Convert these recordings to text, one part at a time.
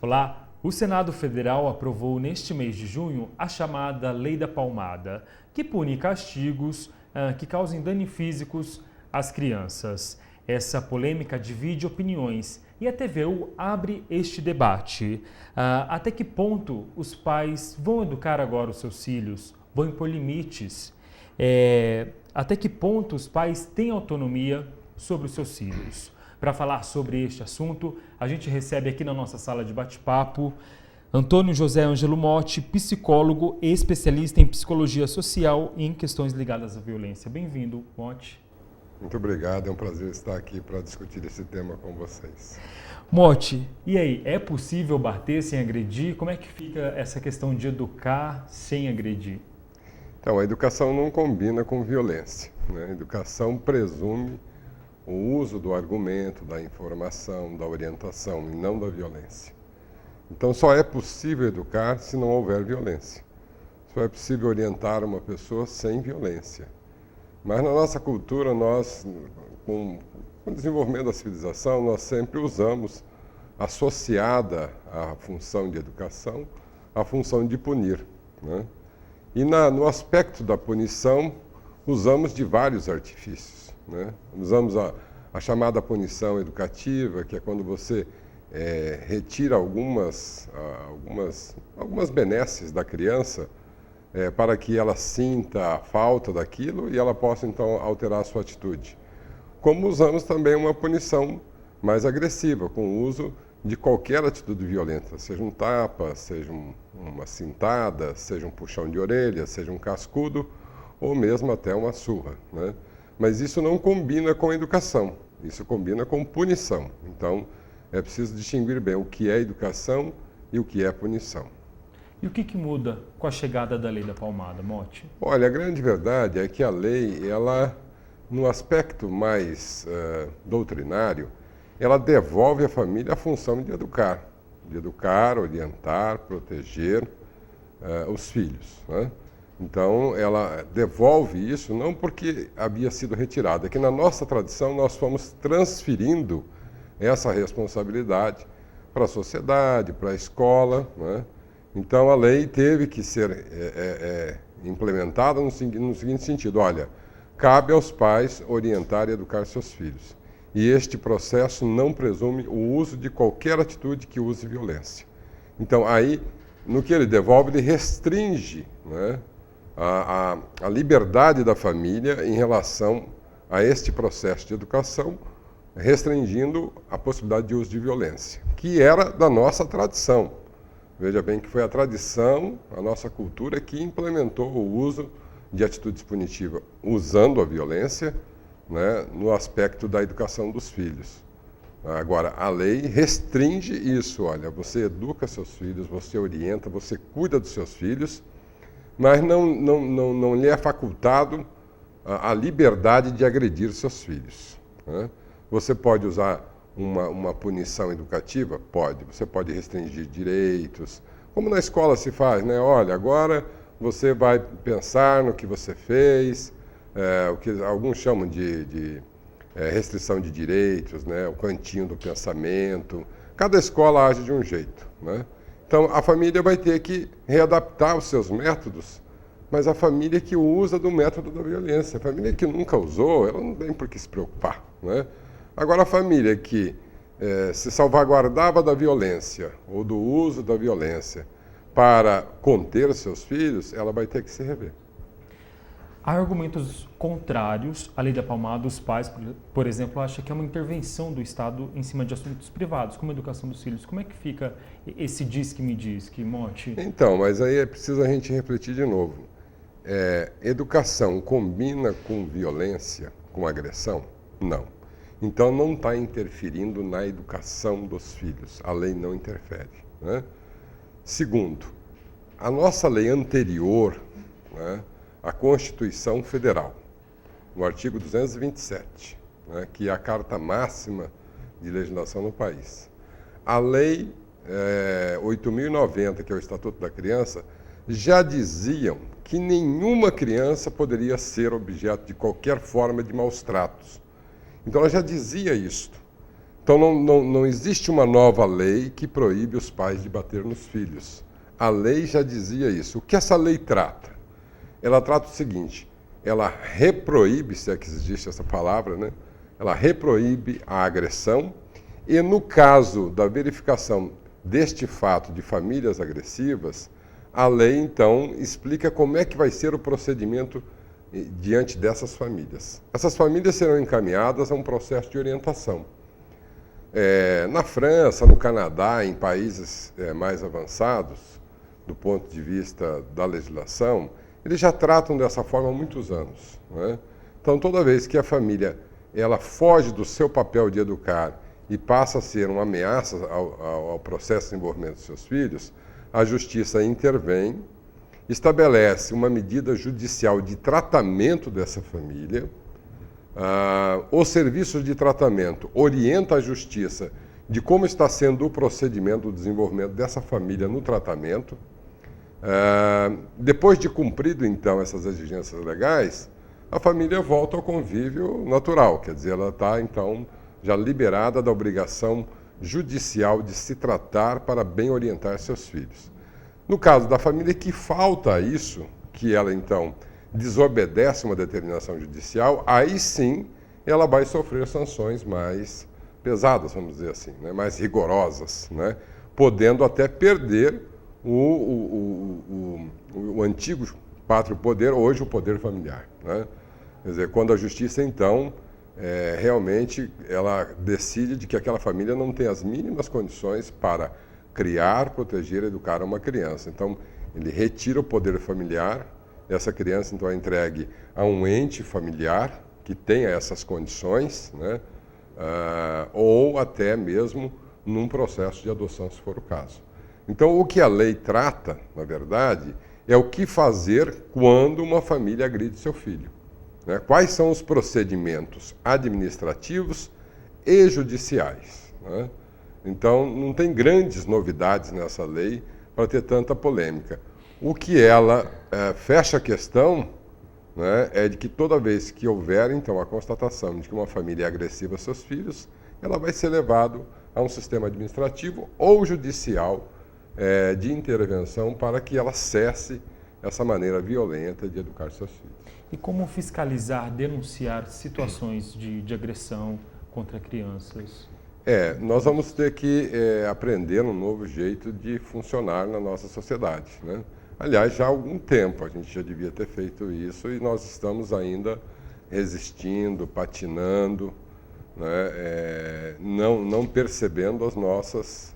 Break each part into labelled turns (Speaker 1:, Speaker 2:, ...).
Speaker 1: Olá! O Senado Federal aprovou neste mês de junho a chamada Lei da Palmada, que pune castigos que causem danos físicos às crianças. Essa polêmica divide opiniões e a TVU abre este debate. Até que ponto os pais vão educar agora os seus filhos? Vão impor limites? Até que ponto os pais têm autonomia sobre os seus filhos? Para falar sobre este assunto, a gente recebe aqui na nossa sala de bate-papo Antônio José Ângelo Motti, psicólogo e especialista em psicologia social e em questões ligadas à violência. Bem-vindo, Motti.
Speaker 2: Muito obrigado, é um prazer estar aqui para discutir esse tema com vocês.
Speaker 1: Motti, e aí, é possível bater sem agredir? Como é que fica essa questão de educar sem agredir?
Speaker 2: Então, a educação não combina com violência, né? A educação presume o uso do argumento, da informação, da orientação e não da violência. Então, só é possível educar se não houver violência. Só é possível orientar uma pessoa sem violência. Mas na nossa cultura, nós, com o desenvolvimento da civilização, nós sempre usamos, associada à função de educação, a função de punir, né? E no aspecto da punição, usamos de vários artifícios, né? Usamos a chamada punição educativa, que é quando você retira algumas benesses da criança para que ela sinta a falta daquilo e ela possa, então, alterar a sua atitude. Como usamos também uma punição mais agressiva, com o uso de qualquer atitude violenta, seja um tapa, seja uma cintada, seja um puxão de orelha, seja um cascudo, ou mesmo até uma surra, né? Mas isso não combina com educação, isso combina com punição. Então, é preciso distinguir bem o que é educação e o que é punição.
Speaker 1: E o que muda com a chegada da Lei da Palmada, Motti?
Speaker 2: Olha, a grande verdade é que a lei, ela, no aspecto mais doutrinário, ela devolve à família a função de educar, orientar, proteger os filhos, né? Então, ela devolve isso não porque havia sido retirado, é que na nossa tradição nós fomos transferindo essa responsabilidade para a sociedade, para a escola, né? Então, a lei teve que ser implementada no seguinte sentido: olha, cabe aos pais orientar e educar seus filhos. E este processo não presume o uso de qualquer atitude que use violência. Então, aí, no que ele devolve, ele restringe, né, a liberdade da família em relação a este processo de educação, restringindo a possibilidade de uso de violência, que era da nossa tradição. Veja bem que foi a tradição, a nossa cultura, que implementou o uso de atitudes punitivas usando a violência, né, no aspecto da educação dos filhos. Agora, a lei restringe isso. Olha, você educa seus filhos, você orienta, você cuida dos seus filhos, mas não lhe é facultado a liberdade de agredir seus filhos, né? Você pode usar uma punição educativa? Pode. Você pode restringir direitos, como na escola se faz, né? Olha, agora você vai pensar no que você fez, o que alguns chamam de restrição de direitos, né? O cantinho do pensamento. Cada escola age de um jeito, né? Então, a família vai ter que readaptar os seus métodos, mas a família que usa do método da violência. A família que nunca usou, ela não tem por que se preocupar, né? Agora, a família que se salvaguardava da violência ou do uso da violência para conter seus filhos, ela vai ter que se rever.
Speaker 1: Há argumentos contrários à Lei da Palmada. Os pais, por exemplo, acham que é uma intervenção do Estado em cima de assuntos privados, como a educação dos filhos. Como é que fica esse diz que me diz, que Motti?
Speaker 2: Então, mas aí é preciso a gente refletir de novo. Educação combina com violência, com agressão? Não. Então, não está interferindo na educação dos filhos. A lei não interfere, né? Segundo, a nossa lei anterior, né, a Constituição Federal, no artigo 227, né, que é a carta máxima de legislação no país. A Lei 8.090, que é o Estatuto da Criança, já diziam que nenhuma criança poderia ser objeto de qualquer forma de maus tratos. Então, ela já dizia isto. Então não existe uma nova lei que proíbe os pais de bater nos filhos. A lei já dizia isso. O que essa lei trata? Ela trata o seguinte, ela reproíbe, se é que existe essa palavra, né? Ela reproíbe a agressão e, no caso da verificação deste fato de famílias agressivas, a lei, então, explica como é que vai ser o procedimento diante dessas famílias. Essas famílias serão encaminhadas a um processo de orientação. Na França, no Canadá, em países mais avançados, do ponto de vista da legislação, eles já tratam dessa forma há muitos anos, né? Então, toda vez que a família ela foge do seu papel de educar e passa a ser uma ameaça ao processo de desenvolvimento dos seus filhos, a justiça intervém, estabelece uma medida judicial de tratamento dessa família. Os serviços de tratamento orientam a justiça de como está sendo o procedimento, o desenvolvimento dessa família no tratamento. Depois de cumprido, então, essas exigências legais, a família volta ao convívio natural, quer dizer, ela está, então, já liberada da obrigação judicial de se tratar para bem orientar seus filhos. No caso da família que falta isso, que ela, então, desobedece uma determinação judicial, aí sim ela vai sofrer sanções mais pesadas, vamos dizer assim, né? Mais rigorosas, né? Podendo até perder o antigo pátrio poder, hoje o poder familiar, né? Quer dizer, quando a justiça, então, realmente ela decide de que aquela família não tem as mínimas condições para criar, proteger, educar uma criança. Então, ele retira o poder familiar, essa criança, então, é entregue a um ente familiar que tenha essas condições, né? Ou até mesmo num processo de adoção, se for o caso. Então, o que a lei trata, na verdade, é o que fazer quando uma família agride seu filho, né? Quais são os procedimentos administrativos e judiciais, né? Então, não tem grandes novidades nessa lei para ter tanta polêmica. O que ela fecha a questão, né, é de que toda vez que houver, então, a constatação de que uma família é agressiva a seus filhos, ela vai ser levada a um sistema administrativo ou judicial de intervenção para que ela cesse essa maneira violenta de educar seus filhos.
Speaker 1: E como fiscalizar, denunciar situações de agressão contra crianças?
Speaker 2: Nós vamos ter que aprender um novo jeito de funcionar na nossa sociedade, né? Aliás, já há algum tempo a gente já devia ter feito isso e nós estamos ainda resistindo, patinando, né? Não percebendo as nossas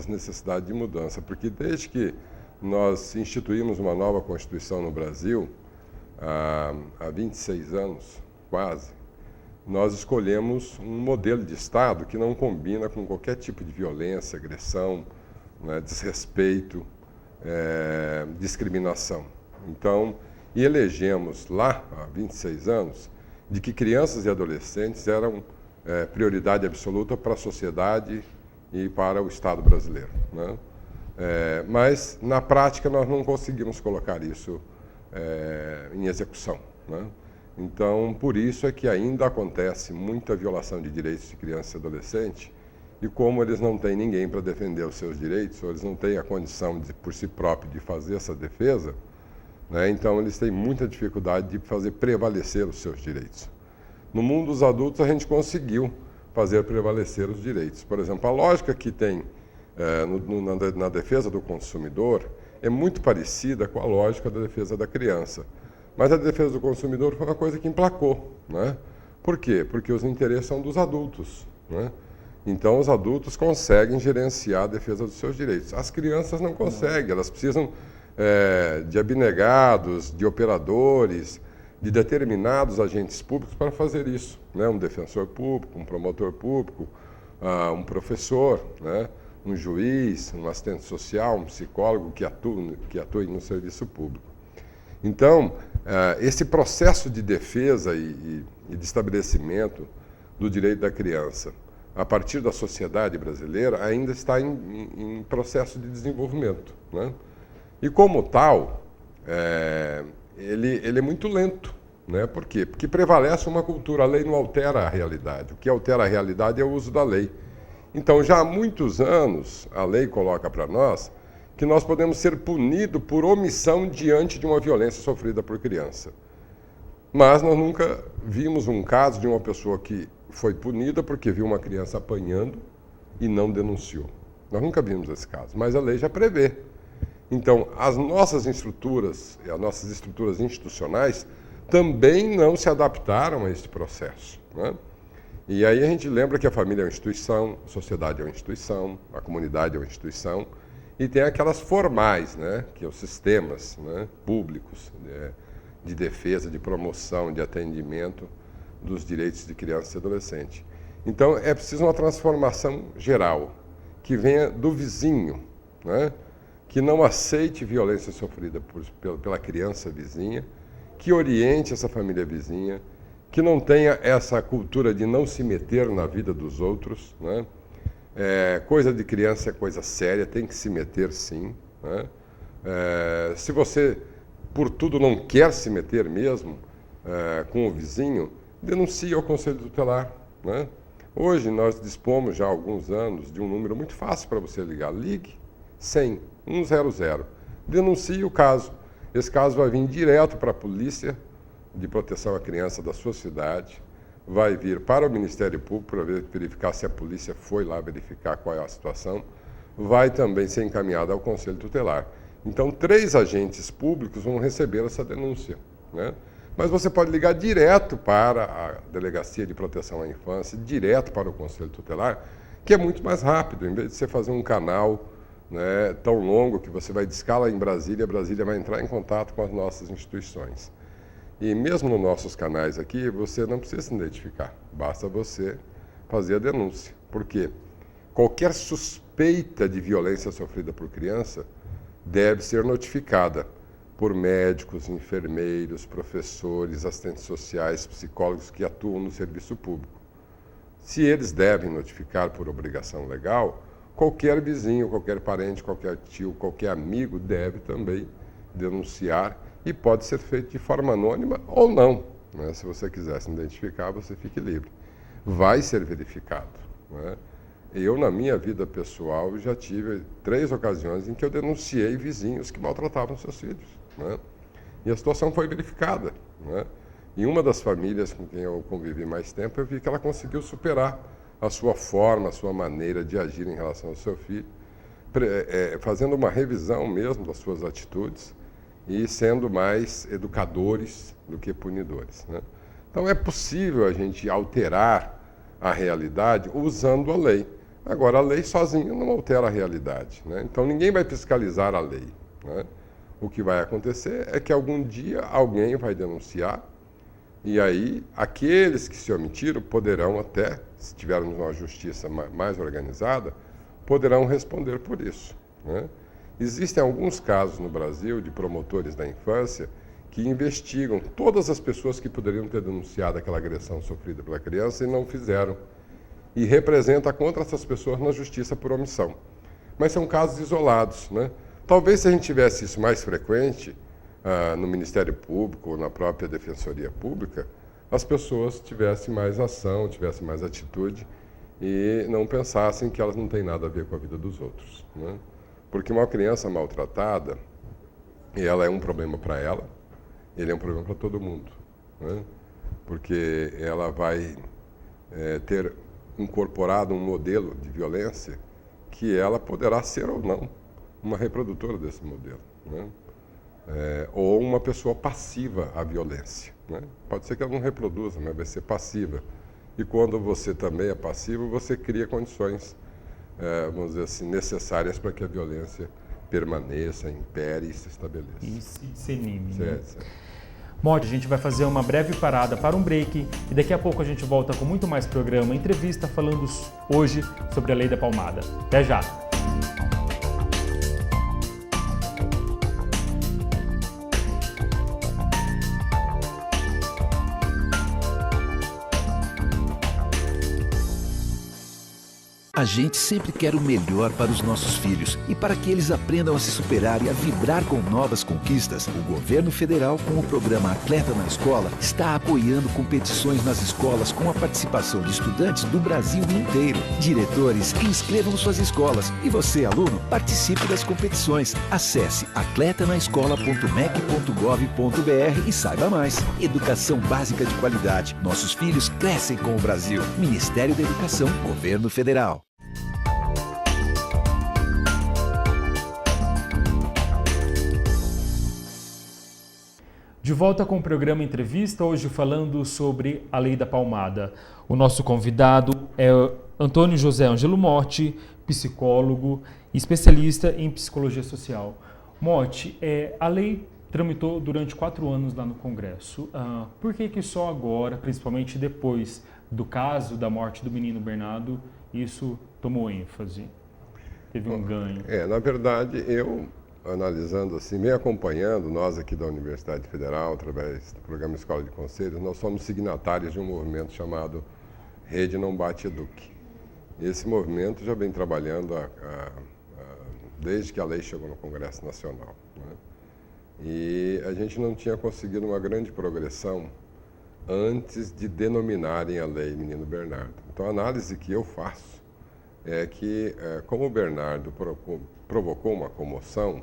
Speaker 2: necessidades de mudança. Porque desde que nós instituímos uma nova Constituição no Brasil, há 26 anos, quase, nós escolhemos um modelo de Estado que não combina com qualquer tipo de violência, agressão, né, desrespeito, discriminação. Então, e elegemos lá, há 26 anos, de que crianças e adolescentes eram prioridade absoluta para a sociedade e para o Estado brasileiro, né? Mas, na prática, nós não conseguimos colocar isso em execução, né? Então, por isso é que ainda acontece muita violação de direitos de criança e adolescente, e como eles não têm ninguém para defender os seus direitos, ou eles não têm a condição, por si próprio, de fazer essa defesa, né, então eles têm muita dificuldade de fazer prevalecer os seus direitos. No mundo dos adultos, a gente conseguiu fazer prevalecer os direitos. Por exemplo, a lógica que tem na defesa do consumidor é muito parecida com a lógica da defesa da criança. Mas a defesa do consumidor foi uma coisa que emplacou, né? Por quê? Porque os interesses são dos adultos, né? Então, os adultos conseguem gerenciar a defesa dos seus direitos. As crianças não conseguem, elas precisam de abnegados, de operadores, de determinados agentes públicos para fazer isso, né? Um defensor público, um promotor público, um professor, né? Um juiz, um assistente social, um psicólogo que atue no serviço público. Então, esse processo de defesa e de estabelecimento do direito da criança a partir da sociedade brasileira ainda está em processo de desenvolvimento, né? E como tal, ele é muito lento, Né? Por quê? Porque prevalece uma cultura, a lei não altera a realidade. O que altera a realidade é o uso da lei. Então, já há muitos anos, a lei coloca para nós que nós podemos ser punidos por omissão diante de uma violência sofrida por criança. Mas nós nunca vimos um caso de uma pessoa que foi punida porque viu uma criança apanhando e não denunciou. Nós nunca vimos esse caso, mas a lei já prevê. Então, as nossas estruturas institucionais também não se adaptaram a esse processo, né? E aí a gente lembra que a família é uma instituição, a sociedade é uma instituição, a comunidade é uma instituição, e tem aquelas formais, né, que são os sistemas, né, públicos, de defesa, de promoção, de atendimento dos direitos de criança e adolescente. Então, é preciso uma transformação geral, que venha do vizinho, né, que não aceite violência sofrida pela criança vizinha, que oriente essa família vizinha, que não tenha essa cultura de não se meter na vida dos outros, né? Coisa de criança é coisa séria, tem que se meter sim, né? Se você, por tudo, não quer se meter mesmo com o vizinho, denuncie ao Conselho Tutelar, né? Hoje nós dispomos já há alguns anos de um número muito fácil para você ligar. Ligue 100 100. Denuncie o caso. Esse caso vai vir direto para a Polícia de Proteção à Criança da sua cidade, vai vir para o Ministério Público para verificar se a polícia foi lá verificar qual é a situação, vai também ser encaminhada ao Conselho Tutelar. Então, 3 agentes públicos vão receber essa denúncia, né? Mas você pode ligar direto para a Delegacia de Proteção à Infância, direto para o Conselho Tutelar, que é muito mais rápido, em vez de você fazer um canal, né, tão longo que você vai de escala em Brasília, Brasília vai entrar em contato com as nossas instituições. E mesmo nos nossos canais aqui, você não precisa se identificar, basta você fazer a denúncia. Por quê? Qualquer suspeita de violência sofrida por criança deve ser notificada por médicos, enfermeiros, professores, assistentes sociais, psicólogos que atuam no serviço público. Se eles devem notificar por obrigação legal, qualquer vizinho, qualquer parente, qualquer tio, qualquer amigo deve também denunciar e pode ser feito de forma anônima ou não, né? Se você quiser se identificar, você fique livre. Vai ser verificado, né? Eu, na minha vida pessoal, já tive 3 ocasiões em que eu denunciei vizinhos que maltratavam seus filhos, né? E a situação foi verificada, né? Em uma das famílias com quem eu convivi mais tempo, eu vi que ela conseguiu superar a sua forma, a sua maneira de agir em relação ao seu filho, fazendo uma revisão mesmo das suas atitudes e sendo mais educadores do que punidores, né? Então é possível a gente alterar a realidade usando a lei. Agora, a lei sozinha não altera a realidade, né? Então ninguém vai fiscalizar a lei, né? O que vai acontecer é que algum dia alguém vai denunciar e aí aqueles que se omitiram poderão até, se tivermos uma justiça mais organizada, poderão responder por isso, né? Existem alguns casos no Brasil de promotores da infância que investigam todas as pessoas que poderiam ter denunciado aquela agressão sofrida pela criança e não fizeram. E representa contra essas pessoas na justiça por omissão. Mas são casos isolados, né? Talvez se a gente tivesse isso mais frequente no Ministério Público ou na própria Defensoria Pública, as pessoas tivessem mais ação, tivessem mais atitude e não pensassem que elas não têm nada a ver com a vida dos outros, né? Porque uma criança maltratada, ela é um problema para ela, ele é um problema para todo mundo, né? Porque ela vai ter incorporado um modelo de violência que ela poderá ser ou não uma reprodutora desse modelo, né? Ou uma pessoa passiva à violência, né? Pode ser que ela não reproduza, mas vai ser passiva. E quando você também é passivo, você cria condições, vamos dizer assim, necessárias para que a violência permaneça, impere e se estabeleça.
Speaker 1: E se dissemine, né?
Speaker 2: Certo.
Speaker 1: Modi, a gente vai fazer uma breve parada para um break e daqui a pouco a gente volta com muito mais programa, entrevista, falando hoje sobre a Lei da Palmada. Até já!
Speaker 3: A A gente sempre quer o melhor para os nossos filhos e para que eles aprendam a se superar e a vibrar com novas conquistas. O governo federal, com o programa Atleta na Escola, está apoiando competições nas escolas com a participação de estudantes do Brasil inteiro. Diretores, inscrevam suas escolas e você, aluno, participe das competições. Acesse atletanaescola.mec.gov.br e saiba mais. Educação básica de qualidade. Nossos filhos crescem com o Brasil. Ministério da Educação, Governo Federal.
Speaker 1: De volta com o programa Entrevista, hoje falando sobre a Lei da Palmada. O nosso convidado é Antônio José Ângelo Motti, psicólogo e especialista em psicologia social. Motti, a lei tramitou durante 4 anos lá no Congresso. Por que só agora, principalmente depois do caso da morte do menino Bernardo, isso tomou ênfase? Teve um ganho?
Speaker 2: Na verdade, eu, analisando assim, meio acompanhando, nós aqui da Universidade Federal, através do programa Escola de Conselhos, nós somos signatários de um movimento chamado Rede Não Bate Eduque. Esse movimento já vem trabalhando desde que a lei chegou no Congresso Nacional, né? E a gente não tinha conseguido uma grande progressão antes de denominarem a lei Menino Bernardo. Então, a análise que eu faço é que, como o Bernardo provocou uma comoção,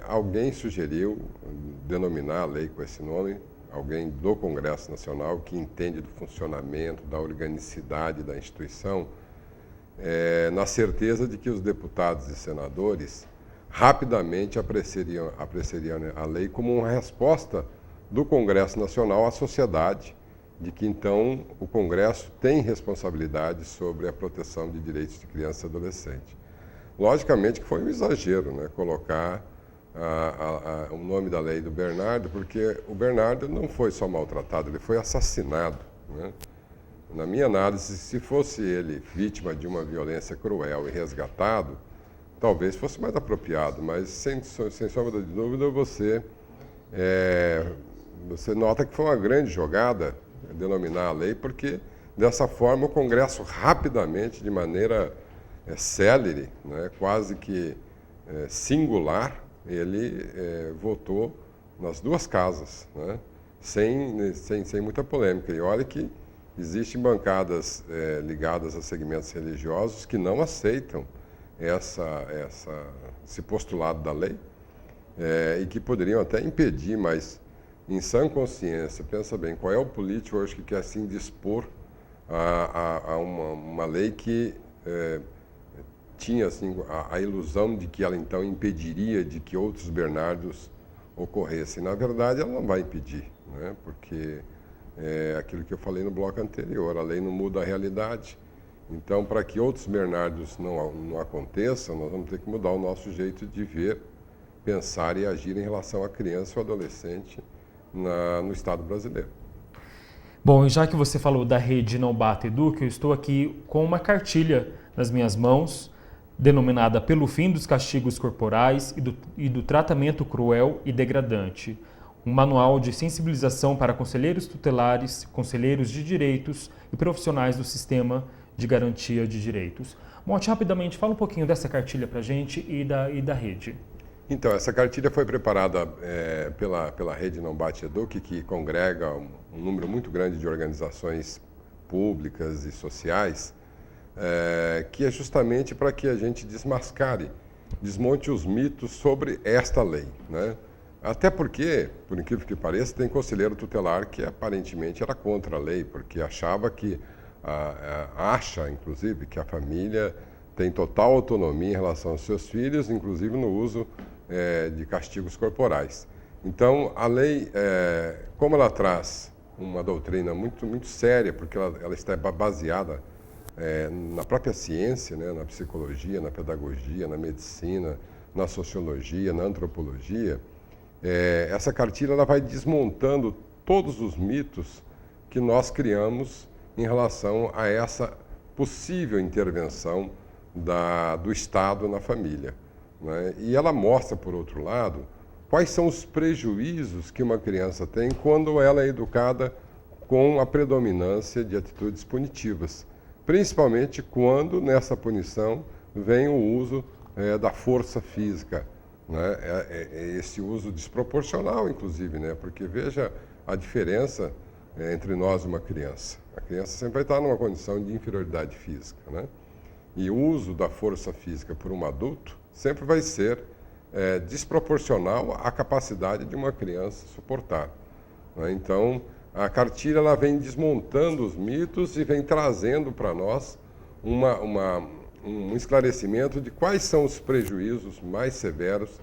Speaker 2: alguém sugeriu denominar a lei com esse nome, alguém do Congresso Nacional que entende do funcionamento, da organicidade da instituição, na certeza de que os deputados e senadores rapidamente apreciariam a lei como uma resposta do Congresso Nacional à sociedade, de que então o Congresso tem responsabilidade sobre a proteção de direitos de criança e adolescente. Logicamente que foi um exagero, né, colocar o nome da lei do Bernardo, porque o Bernardo não foi só maltratado, ele foi assassinado, né? Na minha análise, se fosse ele vítima de uma violência cruel e resgatado, talvez fosse mais apropriado, mas sem sombra de dúvida você nota que foi uma grande jogada denominar a lei, porque dessa forma o Congresso rapidamente, de maneira célere, né, quase que singular, ele votou nas duas casas, né, sem muita polêmica. E olha que existem bancadas ligadas a segmentos religiosos que não aceitam esse postulado da lei e que poderiam até impedir, mas em sã consciência, pensa bem, qual é o político hoje que quer assim dispor a uma lei que tinha assim, a ilusão de que ela então impediria de que outros Bernardos ocorressem. Na verdade, ela não vai impedir, né? Porque aquilo que eu falei no bloco anterior, a lei não muda a realidade. Então, para que outros Bernardos não aconteçam, nós vamos ter que mudar o nosso jeito de ver, pensar e agir em relação à criança ou adolescente no Estado brasileiro.
Speaker 1: Bom, e já que você falou da Rede Não Bate Eduque, eu estou aqui com uma cartilha nas minhas mãos, denominada Pelo Fim dos Castigos Corporais e do Tratamento Cruel e Degradante. Um manual de sensibilização para conselheiros tutelares, conselheiros de direitos e profissionais do sistema de garantia de direitos. Motti, rapidamente, fala um pouquinho dessa cartilha para a gente e da rede.
Speaker 2: Então, essa cartilha foi preparada pela Rede Não Bate Eduque, que congrega um número muito grande de organizações públicas e sociais, que é justamente para que a gente desmonte os mitos sobre esta lei, né? Até porque, por incrível que pareça, tem conselheiro tutelar que aparentemente era contra a lei, porque achava que, acha inclusive que a família tem total autonomia em relação aos seus filhos, inclusive no uso de castigos corporais. Então, a lei, como ela traz uma doutrina muito, muito séria, porque ela está baseada na própria ciência, né, na psicologia, na pedagogia, na medicina, na sociologia, na antropologia, essa cartilha ela vai desmontando todos os mitos que nós criamos em relação a essa possível intervenção do Estado na família, né? E ela mostra, por outro lado, quais são os prejuízos que uma criança tem quando ela é educada com a predominância de atitudes punitivas. principalmente quando nessa punição vem o uso da força física, né? Esse uso desproporcional, inclusive, né? Porque veja a diferença entre nós e uma criança. A criança sempre vai estar numa condição de inferioridade física, né? E o uso da força física por um adulto sempre vai ser desproporcional à capacidade de uma criança suportar, né? Então, a cartilha ela vem desmontando os mitos e vem trazendo para nós um esclarecimento de quais são os prejuízos mais severos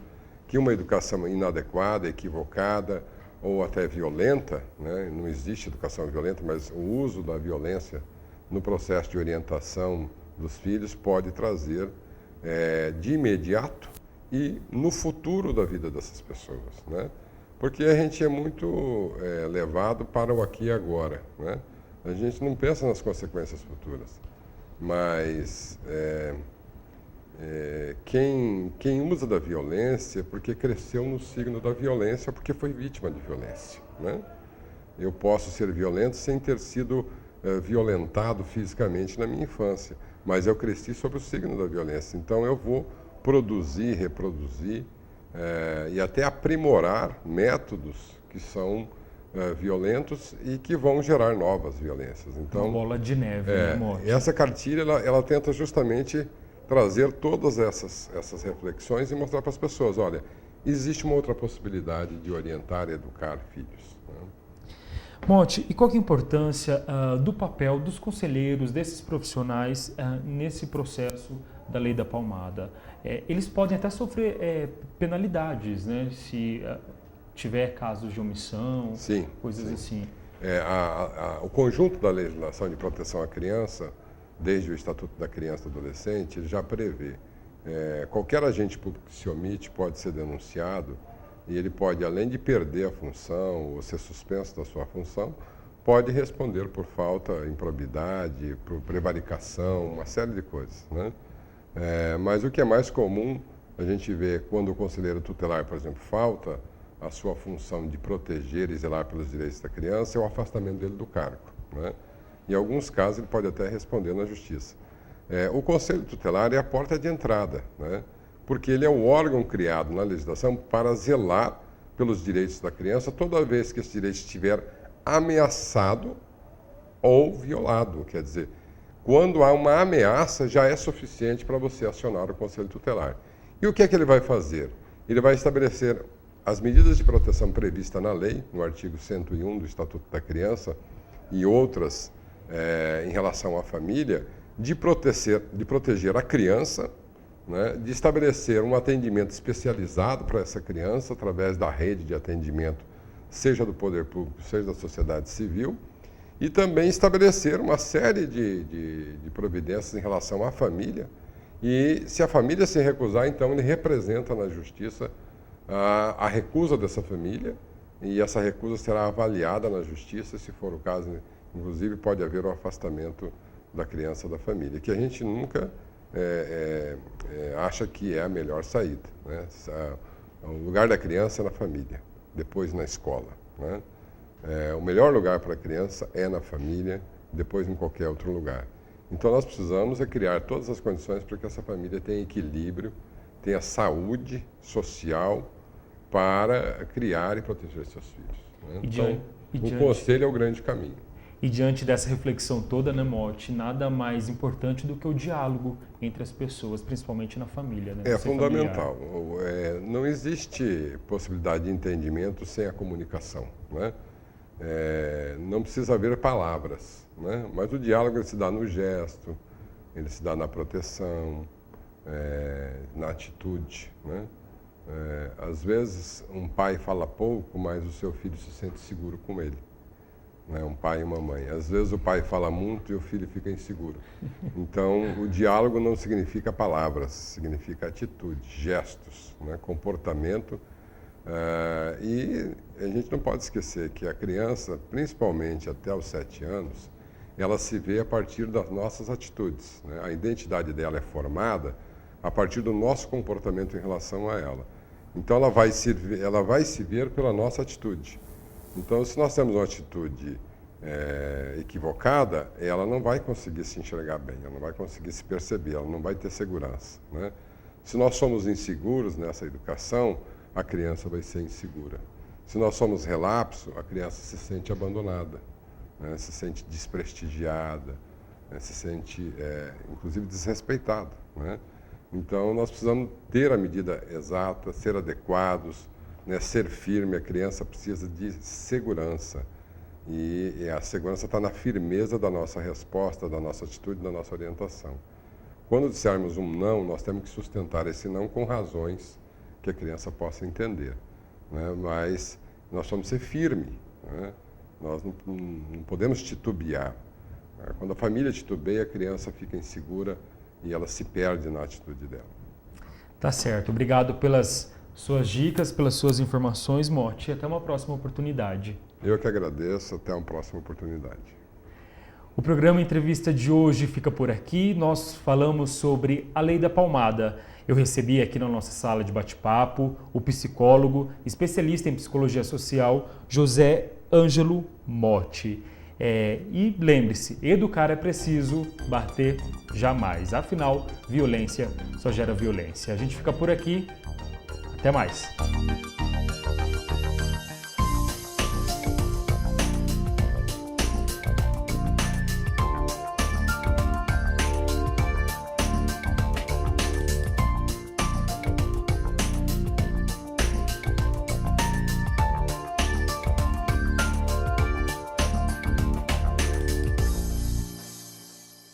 Speaker 2: que uma educação inadequada, equivocada ou até violenta, né? Não existe educação violenta, mas o uso da violência no processo de orientação dos filhos pode trazer de imediato e no futuro da vida dessas pessoas, né? Porque a gente é muito levado para o aqui e agora, né? A gente não pensa nas consequências futuras, mas quem usa da violência porque cresceu no signo da violência, porque foi vítima de violência, né? Eu posso ser violento sem ter sido violentado fisicamente na minha infância, mas eu cresci sob o signo da violência, então eu vou produzir, reproduzir e até aprimorar métodos que são violentos e que vão gerar novas violências. Então,
Speaker 1: uma bola de neve, né, Motti?
Speaker 2: Essa cartilha ela tenta justamente trazer todas essas reflexões e mostrar para as pessoas, olha, existe uma outra possibilidade de orientar e educar filhos, né?
Speaker 1: Motti, e qual que é a importância do papel dos conselheiros, desses profissionais nesse processo da Lei da Palmada? Eles podem até sofrer penalidades, né, se tiver casos de omissão,
Speaker 2: sim,
Speaker 1: coisas
Speaker 2: sim.
Speaker 1: assim.
Speaker 2: O conjunto da legislação de proteção à criança, desde o Estatuto da Criança e do Adolescente, ele já prevê qualquer agente público que se omite pode ser denunciado e ele pode, além de perder a função ou ser suspenso da sua função, pode responder por falta, improbidade, por prevaricação, uma série de coisas, né? Mas o que é mais comum, a gente vê quando o conselheiro tutelar, por exemplo, falta a sua função de proteger e zelar pelos direitos da criança, é o afastamento dele do cargo, né? Em alguns casos, ele pode até responder na justiça. O conselho tutelar é a porta de entrada, né? Porque ele é o órgão criado na legislação para zelar pelos direitos da criança toda vez que esse direito estiver ameaçado ou violado. Quer dizer, quando há uma ameaça, já é suficiente para você acionar o conselho tutelar. E o que é que ele vai fazer? Ele vai estabelecer as medidas de proteção previstas na lei, no artigo 101 do Estatuto da Criança, e outras em relação à família, de proteger a criança, né, de estabelecer um atendimento especializado para essa criança, através da rede de atendimento, seja do poder público, seja da sociedade civil, e também estabelecer uma série de providências em relação à família. E se a família se recusar, então ele representa na justiça a recusa dessa família, e essa recusa será avaliada na justiça, se for o caso, inclusive pode haver o afastamento da criança da família, que a gente nunca acha que é a melhor saída, né? O lugar da criança é na família, depois na escola, né? O melhor lugar para a criança é na família, depois em qualquer outro lugar. Então nós precisamos criar todas as condições para que essa família tenha equilíbrio, tenha saúde social para criar e proteger seus filhos, né? Então, o conselho é o grande caminho.
Speaker 1: E diante dessa reflexão toda, né, Motti, nada mais importante do que o diálogo entre as pessoas, principalmente na família, né?
Speaker 2: É fundamental. Não existe possibilidade de entendimento sem a comunicação, né? Não precisa haver palavras, né? Mas o diálogo ele se dá no gesto, ele se dá na proteção, na atitude, né? Às vezes um pai fala pouco, mas o seu filho se sente seguro com ele. Um pai e uma mãe. Às vezes o pai fala muito e o filho fica inseguro. Então, o diálogo não significa palavras, significa atitude, gestos, né? Comportamento. E a gente não pode esquecer que a criança, principalmente até os 7 anos, ela se vê a partir das nossas atitudes, né? A identidade dela é formada a partir do nosso comportamento em relação a ela. Então, ela vai se ver pela nossa atitude. Então, se nós temos uma atitude equivocada, ela não vai conseguir se enxergar bem, ela não vai conseguir se perceber, ela não vai ter segurança, né? Se nós somos inseguros nessa educação, a criança vai ser insegura. Se nós somos relapso, a criança se sente abandonada, né? Se sente desprestigiada, né? Se sente, inclusive, desrespeitada, né? Então, nós precisamos ter a medida exata, ser adequados, né? Ser firme. A criança precisa de segurança. E a segurança está na firmeza da nossa resposta, da nossa atitude, da nossa orientação. Quando dissermos um não, nós temos que sustentar esse não com razões que a criança possa entender, né? Mas nós vamos ser firmes, né? Nós não podemos titubear. Quando a família titubeia, a criança fica insegura e ela se perde na atitude dela.
Speaker 1: Tá certo. Obrigado pelas suas dicas, pelas suas informações, Motti. Até uma próxima oportunidade.
Speaker 2: Eu que agradeço. Até uma próxima oportunidade.
Speaker 1: O programa Entrevista de hoje fica por aqui. Nós falamos sobre a Lei da Palmada. Eu recebi aqui na nossa sala de bate-papo o psicólogo, especialista em psicologia social, José Ângelo Motti. E lembre-se, educar é preciso, bater jamais. Afinal, violência só gera violência. A gente fica por aqui. Até mais.